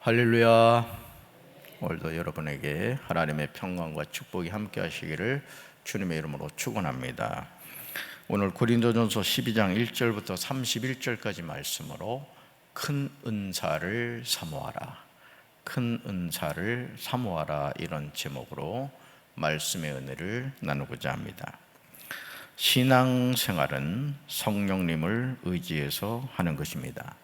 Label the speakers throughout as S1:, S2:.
S1: 할렐루야. 오늘도 여러분에게 하나님의 평강과 축복이 함께 하시기를 주님의 이름으로 축원합니다. 오늘 고린도전서 12장 1절부터 31절까지 말씀으로 큰 은사를 사모하라, 큰 은사를 사모하라, 이런 제목으로 말씀의 은혜를 나누고자 합니다. 신앙생활은 성령님을 의지해서 하는 것입니다.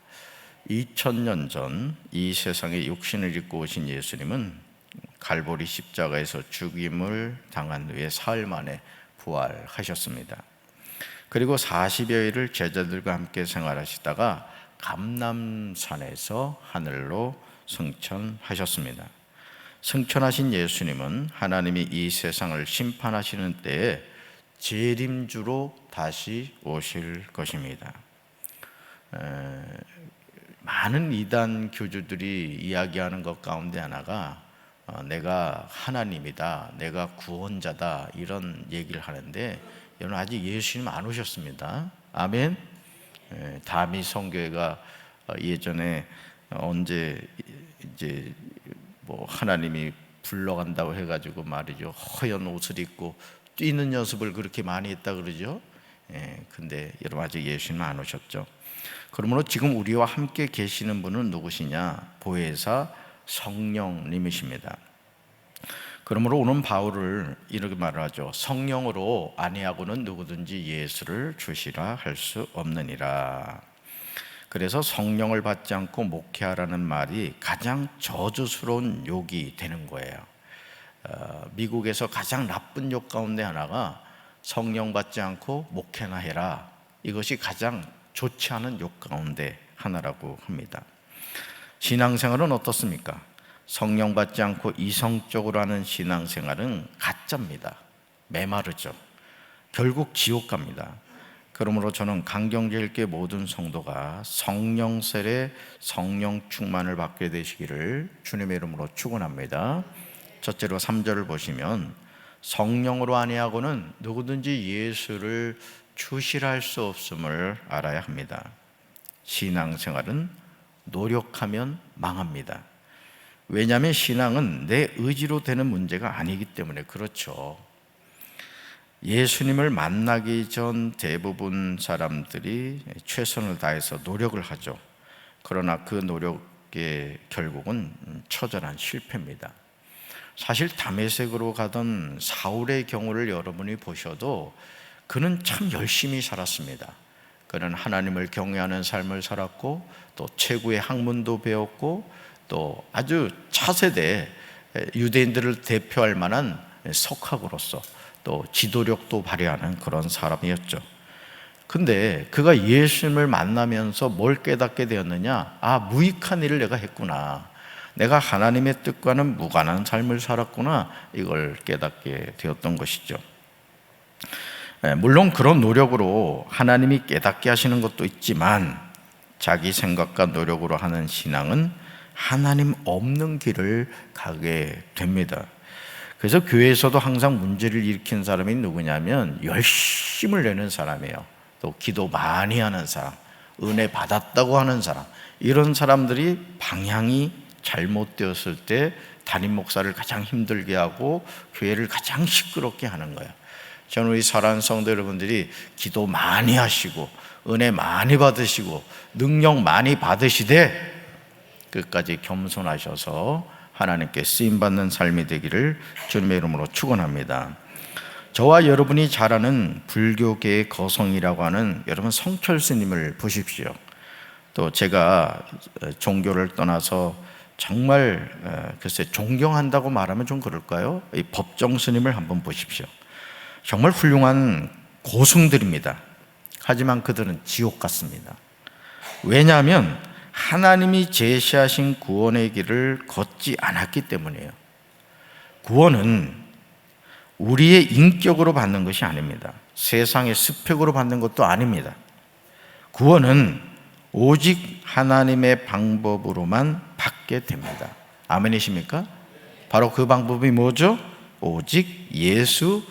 S1: 2000년 전 이 세상에 육신을 입고 오신 예수님은 갈보리 십자가에서 죽임을 당한 후에 사흘 만에 부활하셨습니다. 그리고 40여일을 제자들과 함께 생활하시다가 감람산에서 하늘로 승천하셨습니다. 승천하신 예수님은 하나님이 이 세상을 심판하시는 때에 재림주로 다시 오실 것입니다. 많은 이단 교주들이 이야기하는 것 가운데 하나가 내가 하나님이다, 내가 구원자다, 이런 얘기를 하는데 여러분, 아직 예수님 안 오셨습니다. 아멘. 다미 성교회가 예전에 언제 이제 뭐 하나님이 불러간다고 해가지고 말이죠, 허연 옷을 입고 뛰는 연습을 그렇게 많이 했다 그러죠. 근데 여러분, 아직 예수님 안 오셨죠. 그러므로 지금 우리와 함께 계시는 분은 누구시냐? 보혜사 성령님이십니다. 그러므로 오늘 바울을 이렇게 말을 하죠. 성령으로 아니하고는 누구든지 예수를 주시라 할 수 없느니라. 그래서 성령을 받지 않고 목회하라는 말이 가장 저주스러운 욕이 되는 거예요. 미국에서 가장 나쁜 욕 가운데 하나가 성령 받지 않고 목회나 해라, 이것이 가장 좋지 않은 욕 가운데 하나라고 합니다. 신앙생활은 어떻습니까? 성령 받지 않고 이성적으로 하는 신앙생활은 가짜입니다. 메마르죠. 결국 지옥 갑니다. 그러므로 저는 강경제일교회 모든 성도가 성령 세례, 성령 충만을 받게 되시기를 주님의 이름으로 축원합니다. 첫째로 3절을 보시면 성령으로 아니하고는 누구든지 예수를 주시라 할 수 없음을 알아야 합니다. 신앙생활은 노력하면 망합니다. 왜냐하면 신앙은 내 의지로 되는 문제가 아니기 때문에 그렇죠. 예수님을 만나기 전 대부분 사람들이 최선을 다해서 노력을 하죠. 그러나 그 노력의 결국은 처절한 실패입니다. 사실 다메섹으로 가던 사울의 경우를 여러분이 보셔도 그는 참 열심히 살았습니다. 그는 하나님을 경외하는 삶을 살았고, 또 최고의 학문도 배웠고, 또 아주 차세대 유대인들을 대표할 만한 석학으로서 또 지도력도 발휘하는 그런 사람이었죠. 근데 그가 예수님을 만나면서 뭘 깨닫게 되었느냐? 무익한 일을 내가 했구나, 내가 하나님의 뜻과는 무관한 삶을 살았구나, 이걸 깨닫게 되었던 것이죠. 물론 그런 노력으로 하나님이 깨닫게 하시는 것도 있지만, 자기 생각과 노력으로 하는 신앙은 하나님 없는 길을 가게 됩니다. 그래서 교회에서도 항상 문제를 일으킨 사람이 누구냐면 열심을 내는 사람이에요. 또 기도 많이 하는 사람, 은혜 받았다고 하는 사람, 이런 사람들이 방향이 잘못되었을 때 담임 목사를 가장 힘들게 하고 교회를 가장 시끄럽게 하는 거예요. 저는 우리 사랑하는 성도 여러분들이 기도 많이 하시고 은혜 많이 받으시고 능력 많이 받으시되 끝까지 겸손하셔서 하나님께 쓰임받는 삶이 되기를 주님의 이름으로 축원합니다. 저와 여러분이 잘 아는 불교계의 거성이라고 하는 여러분 성철 스님을 보십시오. 또 제가 종교를 떠나서 정말 글쎄 존경한다고 말하면 좀 그럴까요? 이 법정 스님을 한번 보십시오. 정말 훌륭한 고승들입니다. 하지만 그들은 지옥 같습니다. 왜냐하면 하나님이 제시하신 구원의 길을 걷지 않았기 때문이에요. 구원은 우리의 인격으로 받는 것이 아닙니다. 세상의 스펙으로 받는 것도 아닙니다. 구원은 오직 하나님의 방법으로만 받게 됩니다. 아멘이십니까? 바로 그 방법이 뭐죠? 오직 예수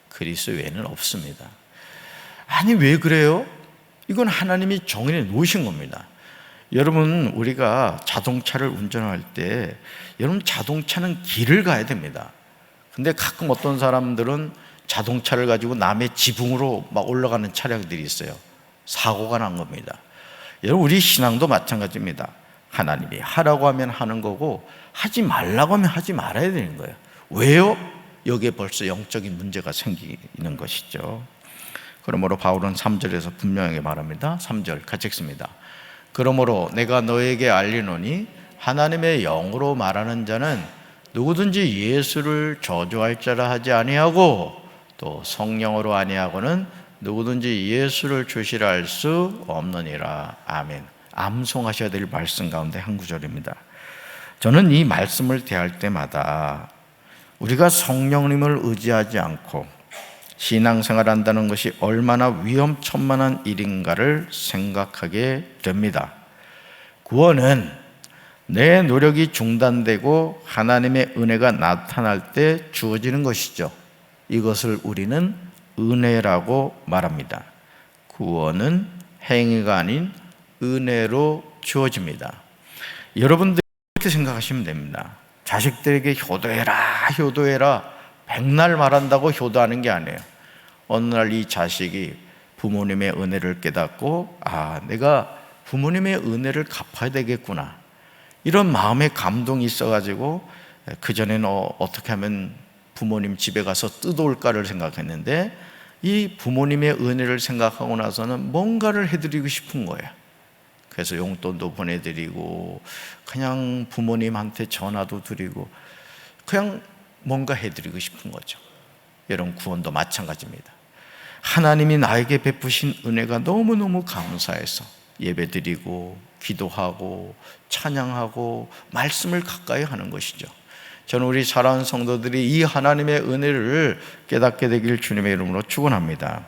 S1: 그리스도 외에는 없습니다. 아니, 왜 그래요? 이건 하나님이 정해 놓으신 겁니다. 여러분, 우리가 자동차를 운전할 때 여러분, 자동차는 길을 가야 됩니다. 근데 가끔 어떤 사람들은 자동차를 가지고 남의 지붕으로 막 올라가는 차량들이 있어요. 사고가 난 겁니다. 여러분, 우리 신앙도 마찬가지입니다. 하나님이 하라고 하면 하는 거고 하지 말라고 하면 하지 말아야 되는 거예요. 왜요? 여기에 벌써 영적인 문제가 생기는 것이죠. 그러므로 바울은 3절에서 분명하게 말합니다. 3절 같이 읽습니다. 그러므로 내가 너에게 알리노니 하나님의 영으로 말하는 자는 누구든지 예수를 저주할 자라 하지 아니하고 또 성령으로 아니하고는 누구든지 예수를 주시라 할 수 없느니라. 아멘. 암송하셔야 될 말씀 가운데 한 구절입니다. 저는 이 말씀을 대할 때마다 우리가 성령님을 의지하지 않고 신앙생활 한다는 것이 얼마나 위험천만한 일인가를 생각하게 됩니다. 구원은 내 노력이 중단되고 하나님의 은혜가 나타날 때 주어지는 것이죠. 이것을 우리는 은혜라고 말합니다. 구원은 행위가 아닌 은혜로 주어집니다. 여러분들 이렇게 생각하시면 됩니다. 자식들에게 효도해라, 효도해라. 백날 말한다고 효도하는 게 아니에요. 어느 날 이 자식이 부모님의 은혜를 깨닫고 내가 부모님의 은혜를 갚아야 되겠구나, 이런 마음의 감동이 있어가지고 그전에는 어떻게 하면 부모님 집에 가서 뜯어올까를 생각했는데 이 부모님의 은혜를 생각하고 나서는 뭔가를 해드리고 싶은 거예요. 그래서 용돈도 보내드리고 그냥 부모님한테 전화도 드리고 그냥 뭔가 해드리고 싶은 거죠. 여러분, 구원도 마찬가지입니다. 하나님이 나에게 베푸신 은혜가 너무너무 감사해서 예배드리고 기도하고 찬양하고 말씀을 가까이 하는 것이죠. 저는 우리 사랑하는 성도들이 이 하나님의 은혜를 깨닫게 되길 주님의 이름으로 축원합니다.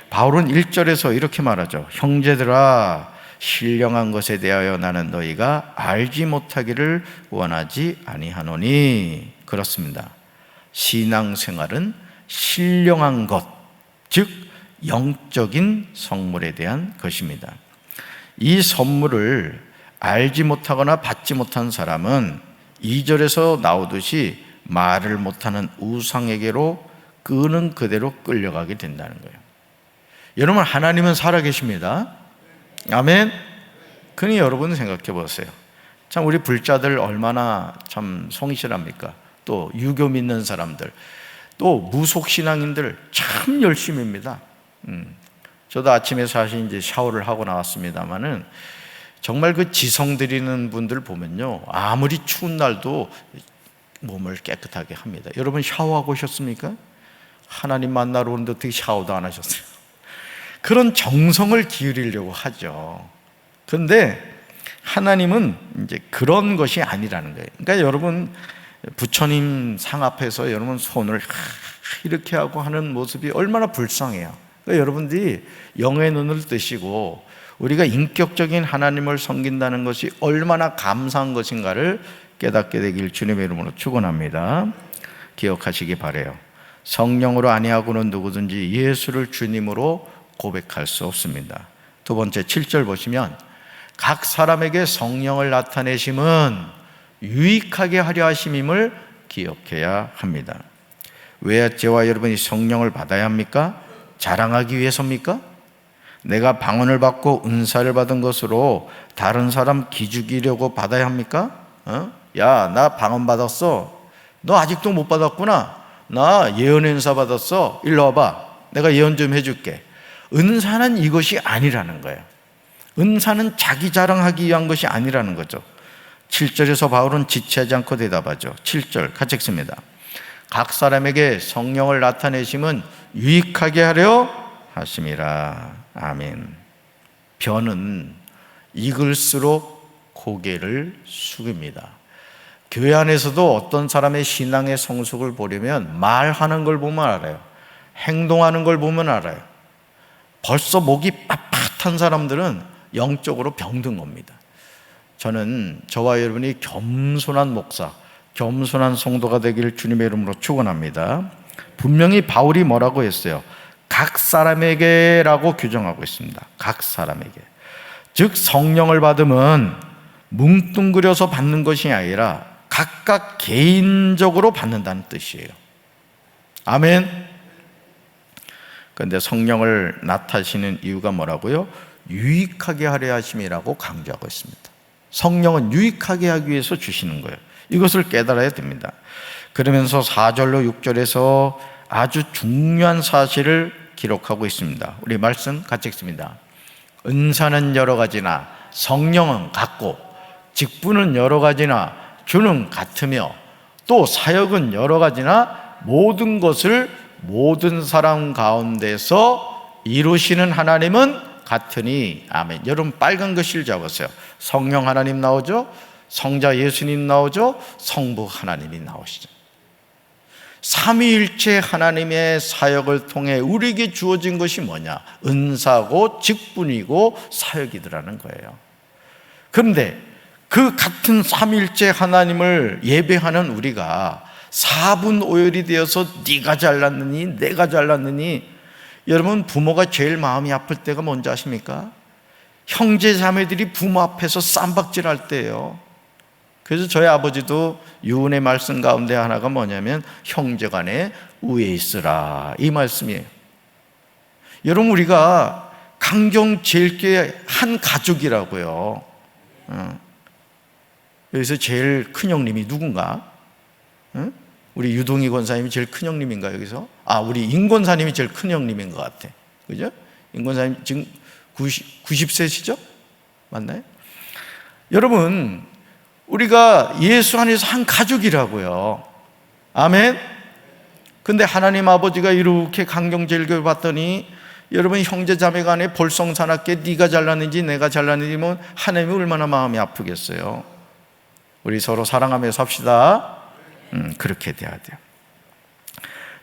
S1: 바울은 1절에서 이렇게 말하죠. 형제들아, 신령한 것에 대하여 나는 너희가 알지 못하기를 원하지 아니하노니. 그렇습니다. 신앙생활은 신령한 것, 즉 영적인 선물에 대한 것입니다. 이 선물을 알지 못하거나 받지 못한 사람은 2절에서 나오듯이 말을 못하는 우상에게로 끄는 그대로 끌려가게 된다는 거예요. 여러분, 하나님은 살아계십니다. 아멘. 그러니 여러분 생각해 보세요. 참 우리 불자들 얼마나 참 성실합니까? 또 유교 믿는 사람들, 또 무속신앙인들 참 열심입니다. 저도 아침에 사실 이제 샤워를 하고 나왔습니다만은 정말 그 지성 드리는 분들 보면요, 아무리 추운 날도 몸을 깨끗하게 합니다. 여러분, 샤워하고 오셨습니까? 하나님 만나러 오는데 어떻게 샤워도 안 하셨어요? 그런 정성을 기울이려고 하죠. 그런데 하나님은 이제 그런 것이 아니라는 거예요. 그러니까 여러분, 부처님 상 앞에서 여러분 손을 이렇게 하고 하는 모습이 얼마나 불쌍해요. 그러니까 여러분들이 영의 눈을 뜨시고 우리가 인격적인 하나님을 섬긴다는 것이 얼마나 감사한 것인가를 깨닫게 되길 주님의 이름으로 축원합니다. 기억하시기 바라요. 성령으로 아니하고는 누구든지 예수를 주님으로 고백할 수 없습니다. 두 번째 7절 보시면 각 사람에게 성령을 나타내심은 유익하게 하려 하심임을 기억해야 합니다. 왜 저와 여러분이 성령을 받아야 합니까? 자랑하기 위해서입니까? 내가 방언을 받고 은사를 받은 것으로 다른 사람 기죽이려고 받아야 합니까? 야, 나 방언 받았어. 너 아직도 못 받았구나. 나 예언 은사 받았어. 일로 와봐. 내가 예언 좀 해줄게. 은사는 이것이 아니라는 거예요. 은사는 자기 자랑하기 위한 것이 아니라는 거죠. 7절에서 바울은 지체하지 않고 대답하죠. 7절 같이 읽습니다. 각 사람에게 성령을 나타내심은 유익하게 하려 하심이라. 아멘. 변은 익을수록 고개를 숙입니다. 교회 안에서도 어떤 사람의 신앙의 성숙을 보려면 말하는 걸 보면 알아요. 행동하는 걸 보면 알아요. 벌써 목이 빳빳한 사람들은 영적으로 병든 겁니다. 저는 저와 여러분이 겸손한 목사, 겸손한 성도가 되기를 주님의 이름으로 축원합니다. 분명히 바울이 뭐라고 했어요? 각 사람에게라고 규정하고 있습니다. 각 사람에게. 즉 성령을 받으면 뭉뚱그려서 받는 것이 아니라 각각 개인적으로 받는다는 뜻이에요. 아멘. 그런데 성령을 나타내시는 이유가 뭐라고요? 유익하게 하려 하심이라고 강조하고 있습니다. 성령은 유익하게 하기 위해서 주시는 거예요. 이것을 깨달아야 됩니다. 그러면서 4절로 6절에서 아주 중요한 사실을 기록하고 있습니다. 우리 말씀 같이 읽습니다. 은사는 여러 가지나 성령은 같고 직분은 여러 가지나 주는 같으며 또 사역은 여러 가지나 모든 것을 모든 사람 가운데서 이루시는 하나님은 같으니. 아멘. 여러분 빨간 글씨를 적었어요. 성령 하나님 나오죠? 성자 예수님 나오죠? 성부 하나님이 나오시죠. 삼위일체 하나님의 사역을 통해 우리에게 주어진 것이 뭐냐? 은사고 직분이고 사역이더라는 거예요. 그런데 그 같은 삼위일체 하나님을 예배하는 우리가 4분 오열이 되어서 네가 잘났느니 내가 잘났느니. 여러분 부모가 제일 마음이 아플 때가 뭔지 아십니까? 형제 자매들이 부모 앞에서 쌈박질 할 때예요. 그래서 저희 아버지도 유언의 말씀 가운데 하나가 뭐냐면 형제간에 우애 있으라, 이 말씀이에요. 여러분 우리가 강경제일교회 한 가족이라고요. 여기서 제일 큰 형님이 누군가? 우리 유동희 권사님이 제일 큰 형님인가 여기서? 우리 임 권사님이 제일 큰 형님인 것 같아. 그죠? 임 권사님 지금 90세시죠? 맞나요? 여러분 우리가 예수 안에서 한 가족이라고요. 아멘. 근데 하나님 아버지가 이렇게 강경제일교를 봤더니 여러분 형제 자매 간에 볼성사납게 네가 잘났는지 내가 잘났는지 뭐 하나님이 얼마나 마음이 아프겠어요. 우리 서로 사랑하며 삽시다. 그렇게 돼야 돼요.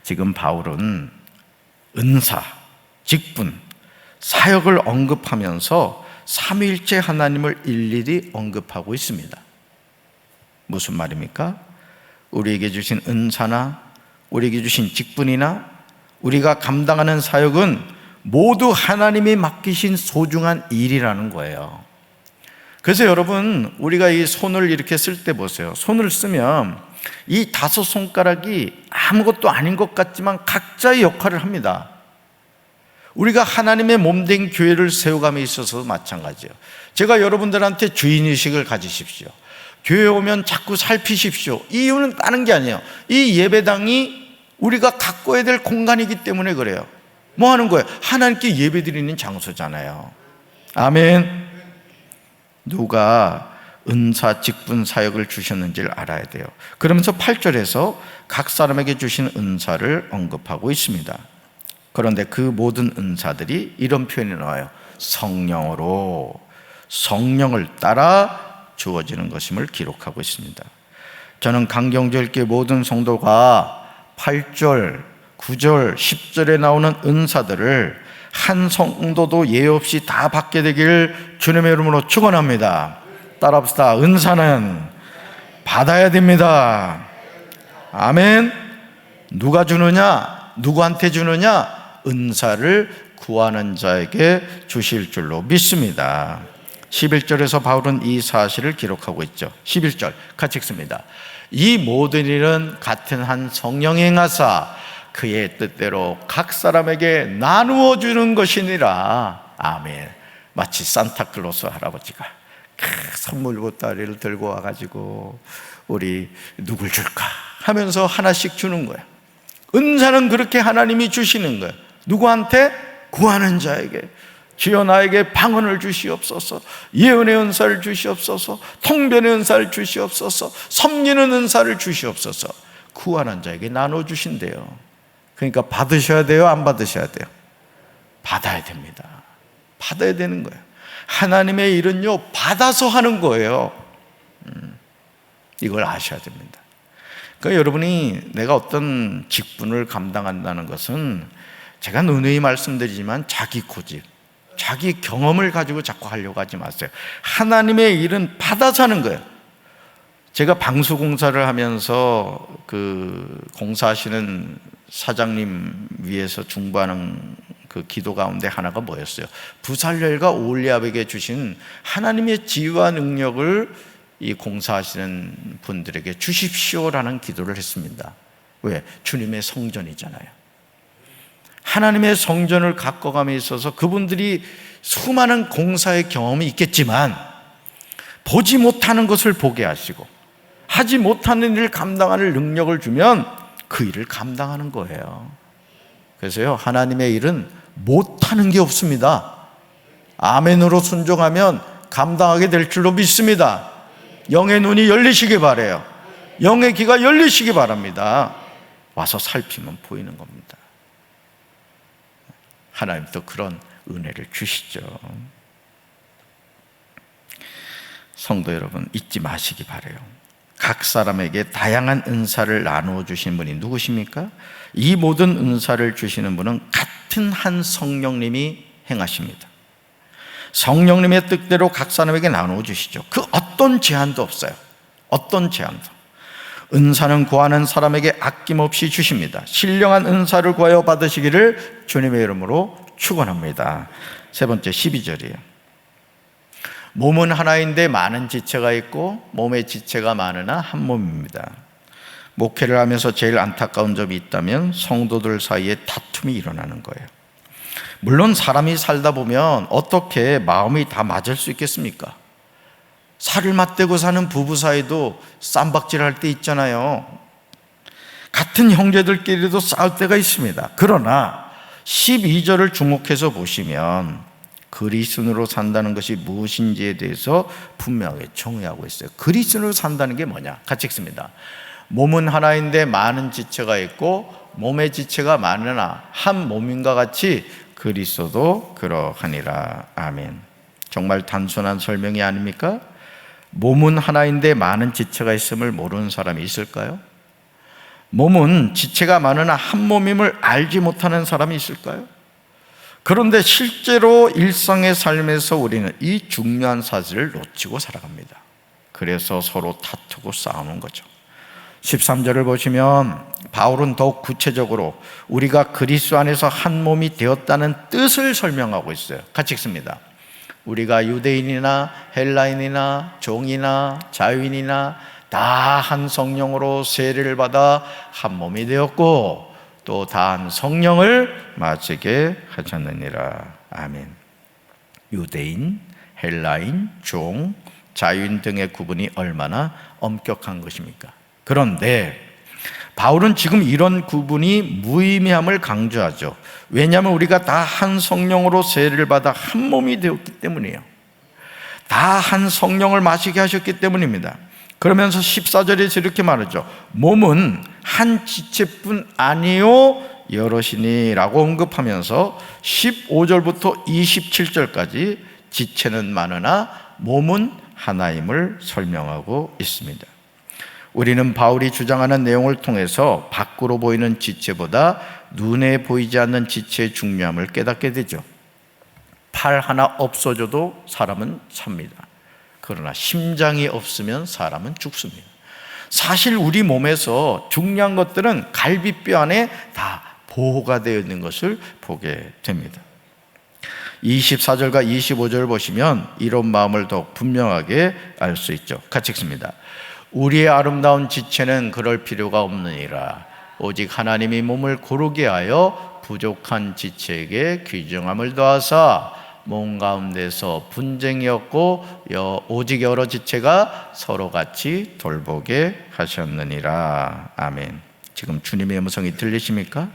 S1: 지금 바울은 은사, 직분, 사역을 언급하면서 삼위일체 하나님을 일일이 언급하고 있습니다. 무슨 말입니까? 우리에게 주신 은사나 우리에게 주신 직분이나 우리가 감당하는 사역은 모두 하나님이 맡기신 소중한 일이라는 거예요. 그래서 여러분 우리가 이 손을 이렇게 쓸 때 보세요. 손을 쓰면 이 5손가락이 아무것도 아닌 것 같지만 각자의 역할을 합니다. 우리가 하나님의 몸된 교회를 세워감에 있어서 마찬가지예요. 제가 여러분들한테 주인의식을 가지십시오. 교회 오면 자꾸 살피십시오. 이유는 다른 게 아니에요. 이 예배당이 우리가 가꿔야 될 공간이기 때문에 그래요. 뭐 하는 거예요? 하나님께 예배드리는 장소잖아요. 아멘. 누가 은사, 직분, 사역을 주셨는지를 알아야 돼요. 그러면서 8절에서 각 사람에게 주신 은사를 언급하고 있습니다. 그런데 그 모든 은사들이 이런 표현이 나와요. 성령으로, 성령을 따라 주어지는 것임을 기록하고 있습니다. 저는 강경제일교회 모든 성도가 8절, 9절, 10절에 나오는 은사들을 한 성도도 예외 없이 다 받게 되길 주님의 이름으로 축원합니다. 따라합시다. 은사는 받아야 됩니다. 아멘. 누가 주느냐? 누구한테 주느냐? 은사를 구하는 자에게 주실 줄로 믿습니다. 11절에서 바울은 이 사실을 기록하고 있죠. 11절 같이 읽습니다. 이 모든 일은 같은 한 성령이 행하사 그의 뜻대로 각 사람에게 나누어 주는 것이니라. 아멘. 마치 산타클로스 할아버지가 선물 보따리를 들고 와가지고 우리 누굴 줄까 하면서 하나씩 주는 거예요. 은사는 그렇게 하나님이 주시는 거예요. 누구한테? 구하는 자에게. 주여 나에게 방언을 주시옵소서, 예언의 은사를 주시옵소서, 통변의 은사를 주시옵소서, 섬기는 은사를 주시옵소서. 구하는 자에게 나눠주신대요. 그러니까 받으셔야 돼요? 안 받으셔야 돼요? 받아야 됩니다. 받아야 되는 거예요. 하나님의 일은요 받아서 하는 거예요. 이걸 아셔야 됩니다. 그러니까 여러분이 내가 어떤 직분을 감당한다는 것은 제가 누누이 말씀드리지만 자기 고집, 자기 경험을 가지고 자꾸 하려고 하지 마세요. 하나님의 일은 받아서 하는 거예요. 제가 방수공사를 하면서 그 공사하시는 사장님 위에서 중보하는 그 기도 가운데 하나가 뭐였어요? 부살렐과 올리압에게 주신 하나님의 지혜와 능력을 이 공사하시는 분들에게 주십시오라는 기도를 했습니다. 왜? 주님의 성전이잖아요. 하나님의 성전을 가꿔감에 있어서 그분들이 수많은 공사의 경험이 있겠지만 보지 못하는 것을 보게 하시고 하지 못하는 일을 감당하는 능력을 주면 그 일을 감당하는 거예요. 그래서요, 하나님의 일은 못하는 게 없습니다. 아멘으로 순종하면 감당하게 될 줄로 믿습니다. 영의 눈이 열리시기 바라요. 영의 귀가 열리시기 바랍니다. 와서 살피면 보이는 겁니다. 하나님도 그런 은혜를 주시죠. 성도 여러분, 잊지 마시기 바라요. 각 사람에게 다양한 은사를 나누어 주신 분이 누구십니까? 이 모든 은사를 주시는 분은 같은 한 성령님이 행하십니다. 성령님의 뜻대로 각 사람에게 나누어 주시죠. 그 어떤 제한도 없어요. 어떤 제한도. 은사는 구하는 사람에게 아낌없이 주십니다. 신령한 은사를 구하여 받으시기를 주님의 이름으로 축원합니다. 세 번째 12절이에요. 몸은 하나인데 많은 지체가 있고 몸의 지체가 많으나 한 몸입니다. 목회를 하면서 제일 안타까운 점이 있다면 성도들 사이에 다툼이 일어나는 거예요. 물론 사람이 살다 보면 어떻게 마음이 다 맞을 수 있겠습니까? 살을 맞대고 사는 부부 사이도 쌈박질할 때 있잖아요. 같은 형제들끼리도 싸울 때가 있습니다. 그러나 12절을 주목해서 보시면 그리스도로 산다는 것이 무엇인지에 대해서 분명하게 정의하고 있어요. 그리스도로 산다는 게 뭐냐? 같이 읽습니다. 몸은 하나인데 많은 지체가 있고 몸의 지체가 많으나 한 몸인과 같이 그리스도도 그러하니라. 아멘. 정말 단순한 설명이 아닙니까? 몸은 하나인데 많은 지체가 있음을 모르는 사람이 있을까요? 몸은 지체가 많으나 한 몸임을 알지 못하는 사람이 있을까요? 그런데 실제로 일상의 삶에서 우리는 이 중요한 사실을 놓치고 살아갑니다. 그래서 서로 다투고 싸우는 거죠. 13절을 보시면 바울은 더욱 구체적으로 우리가 그리스도 안에서 한 몸이 되었다는 뜻을 설명하고 있어요. 같이 읽습니다. 우리가 유대인이나 헬라인이나 종이나 자유인이나 다 한 성령으로 세례를 받아 한 몸이 되었고 또 다 한 성령을 마시게 하셨느니라. 아멘. 유대인, 헬라인, 종, 자유인 등의 구분이 얼마나 엄격한 것입니까? 그런데 바울은 지금 이런 구분이 무의미함을 강조하죠. 왜냐하면 우리가 다 한 성령으로 세례를 받아 한 몸이 되었기 때문이에요. 다 한 성령을 마시게 하셨기 때문입니다. 그러면서 14절에서 이렇게 말하죠. 몸은 한 지체뿐 아니요 여럿이니 라고 언급하면서 15절부터 27절까지 지체는 많으나 몸은 하나임을 설명하고 있습니다. 우리는 바울이 주장하는 내용을 통해서 밖으로 보이는 지체보다 눈에 보이지 않는 지체의 중요함을 깨닫게 되죠. 팔 하나 없어져도 사람은 삽니다. 그러나 심장이 없으면 사람은 죽습니다. 사실 우리 몸에서 중요한 것들은 갈비뼈 안에 다 보호가 되어 있는 것을 보게 됩니다. 24절과 25절을 보시면 이런 마음을 더욱 분명하게 알 수 있죠. 같이 읽습니다. 우리의 아름다운 지체는 그럴 필요가 없느니라. 오직 하나님이 몸을 고르게 하여 부족한 지체에게 귀중함을 더하사 몸 가운데서 분쟁이 없고 오직 여러 지체가 서로 같이 돌보게 하셨느니라. 아멘. 지금 주님의 음성이 들리십니까?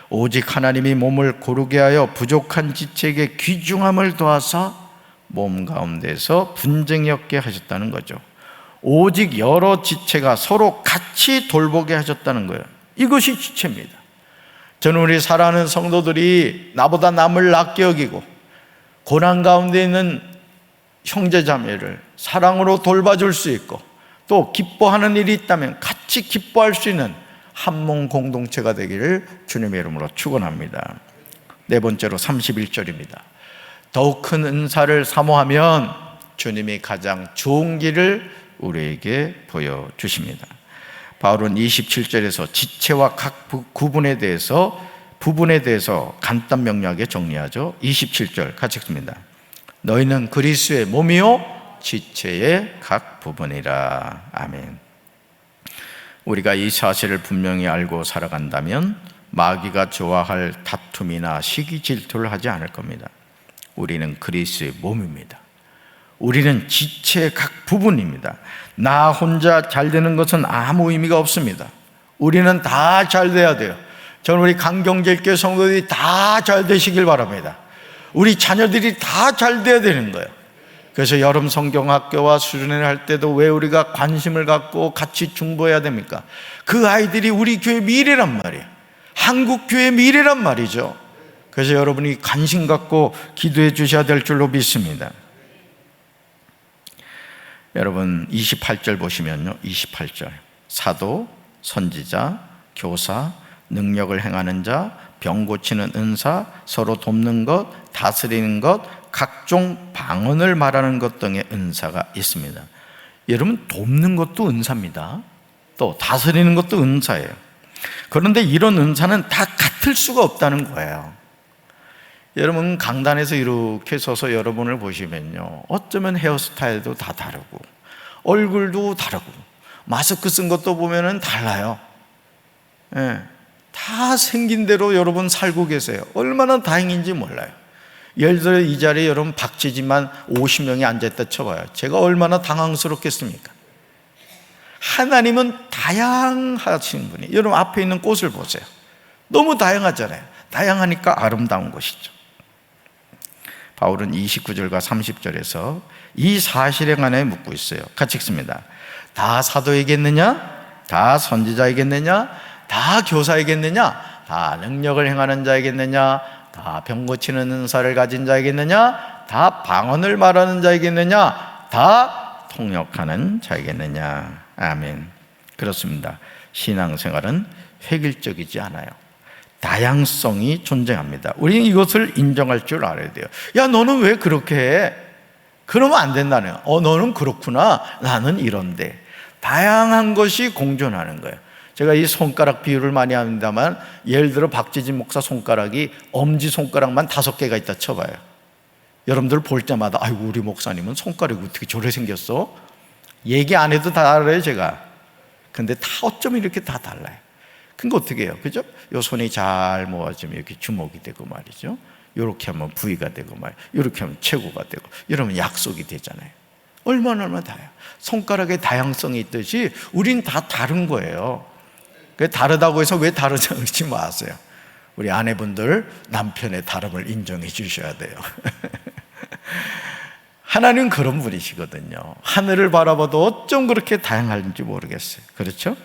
S1: 오직 하나님이 몸을 고르게 하여 부족한 지체에게 귀중함을 더하사 몸 가운데서 분쟁이 없게 하셨다는 거죠. 오직 여러 지체가 서로 같이 돌보게 하셨다는 거예요. 이것이 지체입니다. 저는 우리 사랑하는 성도들이 나보다 남을 낫게 여기고 고난 가운데 있는 형제자매를 사랑으로 돌봐줄 수 있고 또 기뻐하는 일이 있다면 같이 기뻐할 수 있는 한 몸 공동체가 되기를 주님의 이름으로 축원합니다. 네 번째로 31절입니다. 더욱 큰 은사를 사모하면 주님이 가장 좋은 길을 우리에게 보여주십니다. 바울은 27절에서 지체와 각 구분에 대해서 부분에 대해서 간단 명료하게 정리하죠. 27절 같이 읽습니다. 너희는 그리스도의 몸이요 지체의 각 부분이라. 아멘. 우리가 이 사실을 분명히 알고 살아간다면 마귀가 좋아할 다툼이나 시기 질투를 하지 않을 겁니다. 우리는 그리스도의 몸입니다. 우리는 지체의 각 부분입니다. 나 혼자 잘 되는 것은 아무 의미가 없습니다. 우리는 다 잘 돼야 돼요. 저는 우리 강경제일교회 성도들이 다 잘 되시길 바랍니다. 우리 자녀들이 다 잘 돼야 되는 거예요. 그래서 여름 성경학교와 수련회를 할 때도 왜 우리가 관심을 갖고 같이 중보해야 됩니까? 그 아이들이 우리 교회 미래란 말이에요. 한국 교회 미래란 말이죠. 그래서 여러분이 관심 갖고 기도해 주셔야 될 줄로 믿습니다. 여러분 28절 보시면요, 28절 사도, 선지자, 교사, 능력을 행하는 자, 병 고치는 은사, 서로 돕는 것, 다스리는 것, 각종 방언을 말하는 것 등의 은사가 있습니다. 여러분 돕는 것도 은사입니다. 또 다스리는 것도 은사예요. 그런데 이런 은사는 다 같을 수가 없다는 거예요. 여러분 강단에서 이렇게 서서 여러분을 보시면요, 어쩌면 헤어스타일도 다 다르고 얼굴도 다르고 마스크 쓴 것도 보면은 달라요. 예, 다 생긴 대로 여러분 살고 계세요. 얼마나 다행인지 몰라요. 예를 들어 이 자리에 여러분 박지지만 50명이 앉아있다 쳐봐요. 제가 얼마나 당황스럽겠습니까? 하나님은 다양하신 분이, 여러분 앞에 있는 꽃을 보세요. 너무 다양하잖아요. 다양하니까 아름다운 것이죠. 바울은 29절과 30절에서 이 사실에 관해 묻고 있어요. 같이 읽습니다. 다 사도이겠느냐? 다 선지자이겠느냐? 다 교사이겠느냐? 다 능력을 행하는 자이겠느냐? 다 병 고치는 은사를 가진 자이겠느냐? 다 방언을 말하는 자이겠느냐? 다 통역하는 자이겠느냐? 아멘. 그렇습니다. 신앙생활은 획일적이지 않아요. 다양성이 존재합니다. 우리는 이것을 인정할 줄 알아야 돼요. 야, 너는 왜 그렇게 해? 그러면 안 된다네요. 너는 그렇구나. 나는 이런데. 다양한 것이 공존하는 거예요. 제가 이 손가락 비유를 많이 합니다만, 예를 들어 박지진 목사 손가락이 엄지손가락만 5개가 있다 쳐봐요. 여러분들 볼 때마다 아이고 우리 목사님은 손가락이 어떻게 저래 생겼어? 얘기 안 해도 다 알아요 제가. 근데 다 어쩜 이렇게 다 달라요. 그러니까 어떻게 해요? 그죠? 요 손이 잘 모아지면 이렇게 주먹이 되고 말이죠. 이렇게 하면 부위가 되고 말이죠. 이렇게 하면 최고가 되고, 이러면 약속이 되잖아요. 얼마나 다요. 손가락의 다양성이 있듯이 우린 다 다른 거예요. 다르다고 해서 왜 다르지 그러지 마세요. 우리 아내분들 남편의 다름을 인정해 주셔야 돼요. 하나님은 그런 분이시거든요. 하늘을 바라봐도 어쩜 그렇게 다양한지 모르겠어요. 그렇죠?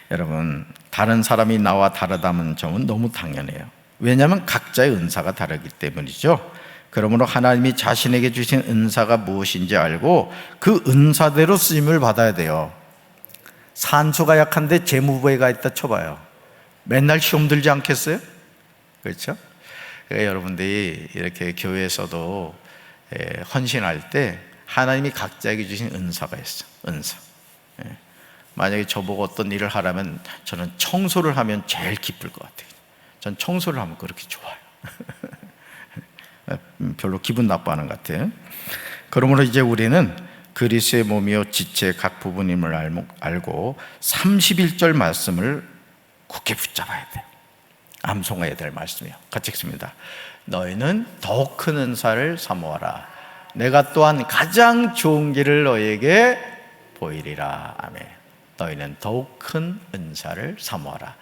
S1: 여러분, 다른 사람이 나와 다르다는 점은 너무 당연해요. 왜냐하면 각자의 은사가 다르기 때문이죠. 그러므로 하나님이 자신에게 주신 은사가 무엇인지 알고 그 은사대로 쓰임을 받아야 돼요. 산소가 약한데 재무부에가 있다 쳐봐요. 맨날 시험 들지 않겠어요? 그렇죠? 그러니까 여러분들이 이렇게 교회에서도 헌신할 때 하나님이 각자에게 주신 은사가 있어. 은사. 만약에 저보고 어떤 일을 하라면 저는 청소를 하면 제일 기쁠 것 같아요. 전 청소를 하면 그렇게 좋아요. 별로 기분 나빠하는 것 같아요. 그러므로 이제 우리는 그리스도의 몸이요 지체의 각 부분임을 알고 31절 말씀을 굳게 붙잡아야 돼요. 암송해야 될 말씀이요. 같이 읽습니다. 너희는 더욱 큰 은사를 사모하라. 내가 또한 가장 좋은 길을 너희에게 보이리라. 아멘. 너희는 더욱 큰 은사를 사모하라.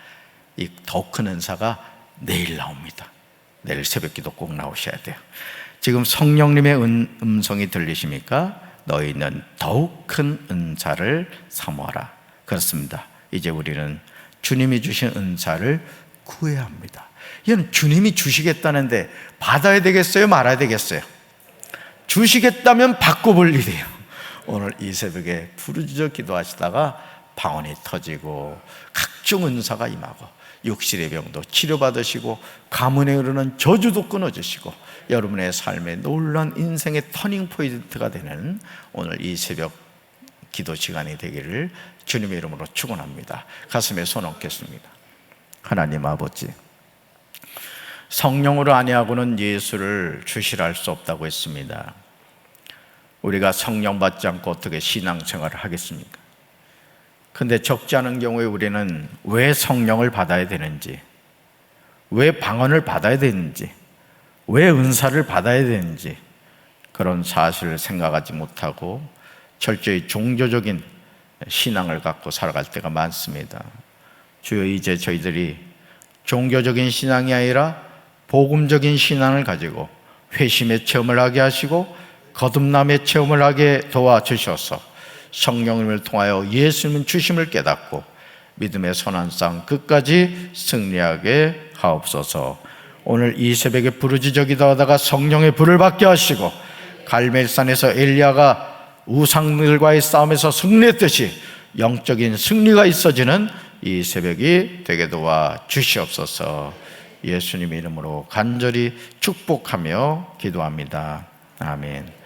S1: 이 더욱 큰 은사가 내일 나옵니다. 내일 새벽기도 꼭 나오셔야 돼요. 지금 성령님의 음성이 들리십니까? 너희는 더욱 큰 은사를 사모하라. 그렇습니다. 이제 우리는 주님이 주신 은사를 구해야 합니다. 이건 주님이 주시겠다는데 받아야 되겠어요? 말아야 되겠어요? 주시겠다면 바꿔볼 일이에요. 오늘 이 새벽에 부르짖어 기도하시다가 방언이 터지고 각종 은사가 임하고 육신의 병도 치료받으시고 가문에 흐르는 저주도 끊어주시고 여러분의 삶에 놀라운 인생의 터닝포인트가 되는 오늘 이 새벽 기도 시간이 되기를 주님의 이름으로 축원합니다. 가슴에 손 얹겠습니다. 하나님 아버지, 성령으로 아니하고는 예수를 주시라 할 수 없다고 했습니다. 우리가 성령 받지 않고 어떻게 신앙생활을 하겠습니까? 근데 적지 않은 경우에 우리는 왜 성령을 받아야 되는지, 왜 방언을 받아야 되는지, 왜 은사를 받아야 되는지 그런 사실을 생각하지 못하고 철저히 종교적인 신앙을 갖고 살아갈 때가 많습니다. 주여, 이제 저희들이 종교적인 신앙이 아니라 복음적인 신앙을 가지고 회심의 체험을 하게 하시고 거듭남의 체험을 하게 도와주셔서 성령님을 통하여 예수님은 주심을 깨닫고 믿음의 선한 쌍 끝까지 승리하게 하옵소서. 오늘 이 새벽에 부르짖어 기도하다가 성령의 불을 받게 하시고 갈멜산에서 엘리야가 우상들과의 싸움에서 승리했듯이 영적인 승리가 있어지는 이 새벽이 되게 도와 주시옵소서. 예수님 이름으로 간절히 축복하며 기도합니다. 아멘.